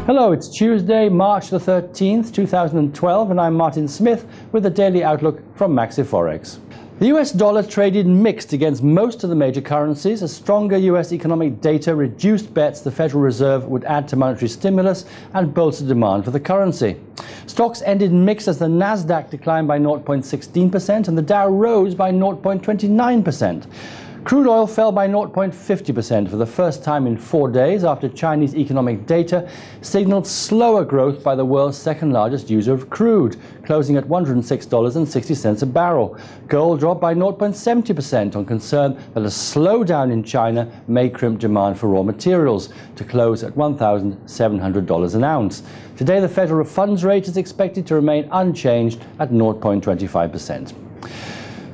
Hello, it's Tuesday, March the 13th, 2012, and I'm Martin Smith with the Daily Outlook from MaxiForex. The US dollar traded mixed against most of the major currencies as stronger US economic data reduced bets the Federal Reserve would add to monetary stimulus and bolster demand for the currency. Stocks ended mixed as the Nasdaq declined by 0.16% and the Dow rose by 0.29%. Crude oil fell by 0.50% for the first time in 4 days after Chinese economic data signaled slower growth by the world's second largest user of crude, closing at $106.60 a barrel. Gold dropped by 0.70% on concern that a slowdown in China may crimp demand for raw materials, to close at $1,700 an ounce. Today, the federal funds rate is expected to remain unchanged at 0.25%.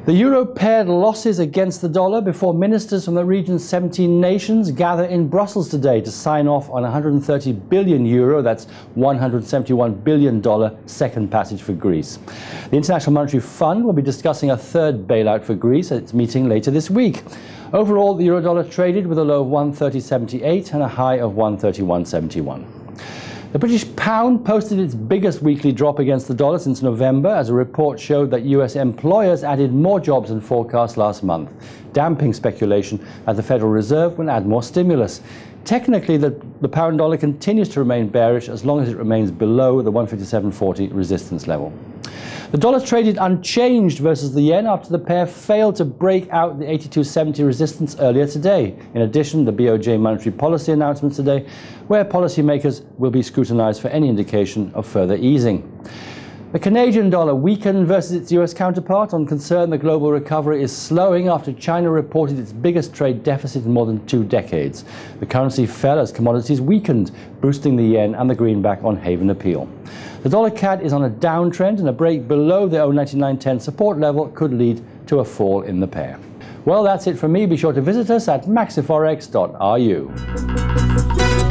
The euro pared losses against the dollar before ministers from the region's 17 nations gather in Brussels today to sign off on €130 billion, that's $171 billion second passage for Greece. The International Monetary Fund will be discussing a third bailout for Greece at its meeting later this week. Overall, the euro dollar traded with a low of 130.78 and a high of 131.71. The British pound posted its biggest weekly drop against the dollar since November as a report showed that US employers added more jobs than forecast last month, damping speculation that the Federal Reserve will add more stimulus. Technically, the pound dollar continues to remain bearish as long as it remains below the 157.40 resistance level. The dollar traded unchanged versus the yen after the pair failed to break out the 82.70 resistance earlier today. In addition, the BOJ monetary policy announcements today, where policymakers will be scrutinized for any indication of further easing. The Canadian dollar weakened versus its US counterpart on concern the global recovery is slowing after China reported its biggest trade deficit in more than 2 decades. The currency fell as commodities weakened, boosting the yen and the greenback on haven appeal. The dollar CAD is on a downtrend, and a break below the 0.9910 support level could lead to a fall in the pair. Well, that's it from me. Be sure to visit us at maxiforex.ru.